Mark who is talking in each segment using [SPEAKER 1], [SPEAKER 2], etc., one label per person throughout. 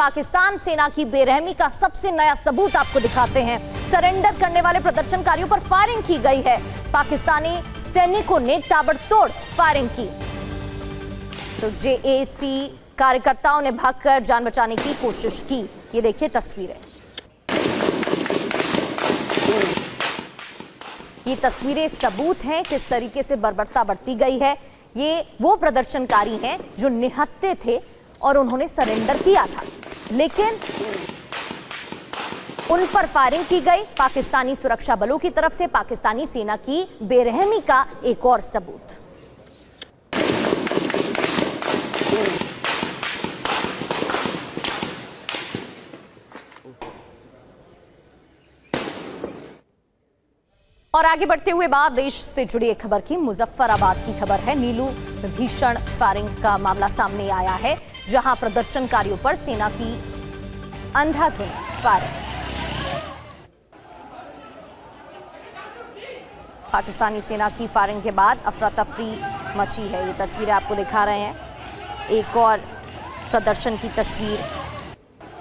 [SPEAKER 1] पाकिस्तान सेना की बेरहमी का सबसे नया सबूत आपको दिखाते हैं। सरेंडर करने वाले प्रदर्शनकारियों पर फायरिंग की गई है। पाकिस्तानी सैनिकों ने ताबड़तोड़ फायरिंग की तो जेएसी कार्यकर्ताओं ने भागकर जान बचाने की कोशिश की। ये देखिए तस्वीरें। ये तस्वीरें सबूत हैं किस तरीके से बर्बरता बरती गई है। ये वो प्रदर्शनकारी हैं जो निहत्थे थे और उन्होंने सरेंडर किया था, लेकिन उन पर फायरिंग की गई पाकिस्तानी सुरक्षा बलों की तरफ से। पाकिस्तानी सेना की बेरहमी का एक और सबूत। और आगे बढ़ते हुए बाद देश से जुड़ी एक खबर की, मुजफ्फराबाद की खबर है। नीलू में भीषण फायरिंग का मामला सामने आया है, जहां प्रदर्शनकारियों पर सेना की अंधाधुंध फायरिंग। पाकिस्तानी सेना की फायरिंग के बाद अफरा तफरी मची है। ये तस्वीरें आपको दिखा रहे हैं। एक और प्रदर्शन की तस्वीर,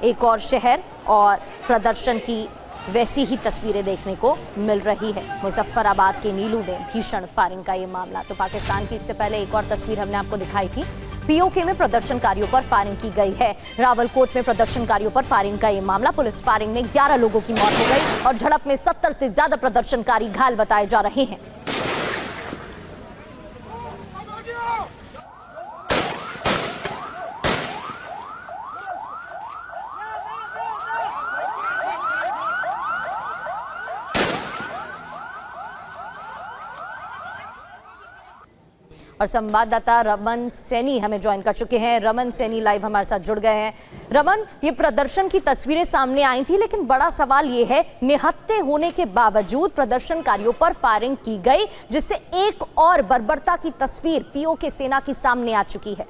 [SPEAKER 1] एक और शहर और प्रदर्शन की वैसी ही तस्वीरें देखने को मिल रही है। मुजफ्फराबाद के नीलू में भीषण फायरिंग का ये मामला। तो पाकिस्तान की इससे पहले एक और तस्वीर हमने आपको दिखाई थी। पीओके में प्रदर्शनकारियों पर फायरिंग की गई है। रावलकोट में प्रदर्शनकारियों पर फायरिंग का ये मामला। पुलिस फायरिंग में 11 लोगों की मौत हो गई और झड़प में 70 से ज्यादा प्रदर्शनकारी घायल बताए जा रहे हैं। और संवाददाता रमन सैनी हमें ज्वाइन कर चुके हैं। रमन सैनी लाइव हमारे साथ जुड़ गए हैं। रमन, ये प्रदर्शन की तस्वीरें सामने आई थी, लेकिन बड़ा सवाल ये है, निहत्थे होने के बावजूद प्रदर्शनकारियों पर फायरिंग की गई, जिससे एक और बर्बरता की तस्वीर पीओके सेना की सामने आ चुकी है।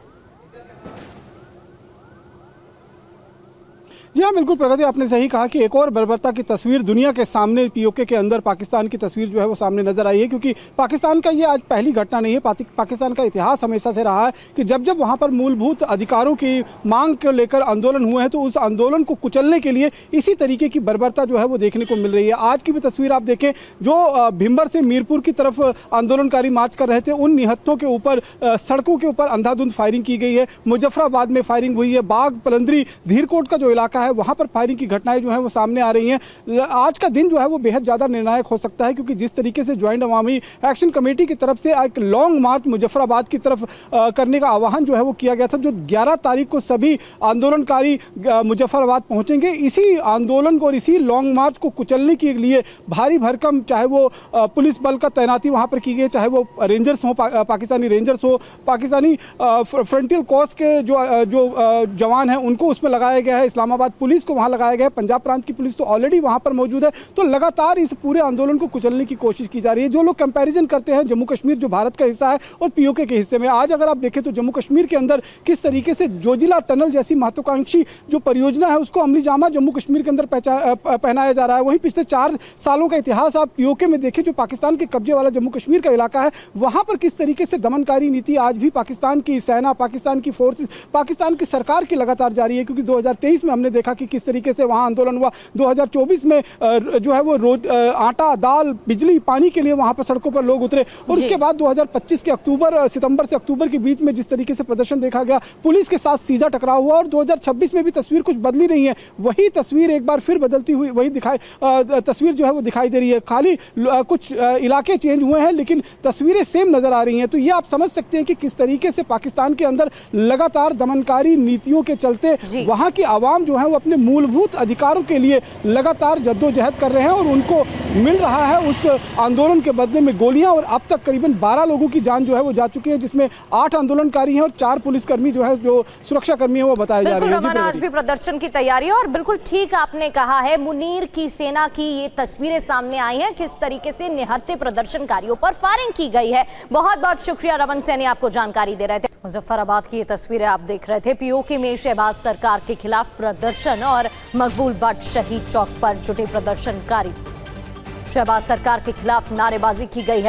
[SPEAKER 2] जी हाँ, बिल्कुल प्रगति, आपने सही कहा कि एक और बर्बरता की तस्वीर दुनिया के सामने पीओके के अंदर पाकिस्तान की तस्वीर जो है वो सामने नजर आई है। क्योंकि पाकिस्तान का ये आज पहली घटना नहीं है। पाकिस्तान का इतिहास हमेशा से रहा है कि जब जब वहाँ पर मूलभूत अधिकारों की मांग को लेकर आंदोलन हुए हैं तो उस आंदोलन को कुचलने के लिए इसी तरीके की बर्बरता जो है वो देखने को मिल रही है। आज की भी तस्वीर आप देखें, जो भिंबर से मीरपुर की तरफ आंदोलनकारी मार्च कर रहे थे, उन निहत्थों के ऊपर, सड़कों के ऊपर अंधाधुंध फायरिंग की गई है। मुजफ्फराबाद में फायरिंग हुई है। बाग पलंदरी धीरकोट का जो इलाका है वहां पर फायरिंग की घटनाएं जो है वो सामने आ रही हैं। आज का दिन जो है वो बेहद ज्यादा निर्णायक हो सकता है, क्योंकि जिस तरीके से ज्वाइंट अवामी एक्शन कमेटी की तरफ से एक लॉन्ग मार्च मुजफ्फराबाद की तरफ करने का आह्वान जो है वो किया गया था, जो 11 तारीख को सभी आंदोलनकारी मुजफ्फराबाद पहुंचेंगे। इसी आंदोलन को और इसी लॉन्ग मार्च को कुचलने के लिए भारी भरकम, चाहे वो पुलिस बल का तैनाती वहां पर की गई, चाहे वो रेंजर्स हो, पाकिस्तानी रेंजर्स हो, पाकिस्तानी फ्रंटियल कोर्स के जो जवान हैं उनको उसमें लगाया गया है। इस्लामाबाद पुलिस को वहां लगाया गया है। पंजाब प्रांत की पुलिस तो ऑलरेडी वहां पर मौजूद है। तो लगातार इस पूरे आंदोलन को कुचलने की कोशिश की जा रही है। जो लोग कंपैरिजन करते हैं जम्मू कश्मीर जो भारत का हिस्सा है और पीओके के हिस्से में, आज अगर आप देखें तो जम्मू कश्मीर के अंदर किस तरीके से जोजिला टनल जैसी महत्वाकांक्षी जो परियोजना है उसको अमली जामा जम्मू कश्मीर के अंदर पहनाया जा रहा है। वहीं पिछले 4 सालों का इतिहास आप पीओके में देखें, जो पाकिस्तान के कब्जे वाला जम्मू कश्मीर का इलाका है, वहां पर किस तरीके से दमनकारी नीति आज भी पाकिस्तान की सेना, पाकिस्तान की फोर्सेस, पाकिस्तान की सरकार की लगातार जारी है। क्योंकि 2023 में हमने देखा कि किस तरीके से वहां आंदोलन हुआ। 2024 में जो है वो रोज आटा, दाल, बिजली, पानी के लिए वहां पर सड़कों पर लोग उतरे। और उसके बाद 2025 के सितंबर से अक्टूबर के बीच में जिस तरीके से प्रदर्शन देखा गया, पुलिस के साथ सीधा टकराव हुआ। और 2026 में भी तस्वीर कुछ बदली नहीं है। वही तस्वीर एक बार फिर बदलती हुई वही तस्वीर जो है वो दिखाई दे रही है। खाली कुछ इलाके चेंज हुए हैं, लेकिन तस्वीरें सेम नजर आ रही हैं। तो ये आप समझ सकते हैं कि किस तरीके से पाकिस्तान के अंदर लगातार दमनकारी नीतियों के चलते वहां की आवाम जो है वो अपने मूलभूत अधिकारों के लिए लगातार जद्दोजहद कर रहे हैं और उनको मिल रहा है उस आंदोलन के बदले में गोलियां। और अब तक करीबन 12 लोगों की जान जो है वो जा चुकी है, जिसमें 8 आंदोलनकारी हैं और 4 पुलिसकर्मी जो है, जो सुरक्षाकर्मी है, वो बताए जा रहे हैं।
[SPEAKER 1] आज भी प्रदर्शन की तैयारी, और बिल्कुल ठीक आपने कहा है, मुनीर की सेना की ये तस्वीरें सामने आई हैं, किस तरीके से निहत्थे प्रदर्शनकारियों पर फायरिंग की गई है। बहुत बहुत शुक्रिया रमन सैनी, आपको जानकारी दे रहे थे। मुजफ्फराबाद की ये तस्वीरें आप देख रहे थे। पीओके में शहबाज सरकार के खिलाफ प्रदर्शन और मकबूल भट्ट शहीद चौक पर जुटे प्रदर्शनकारी। शहबाज सरकार के खिलाफ नारेबाजी की गई है।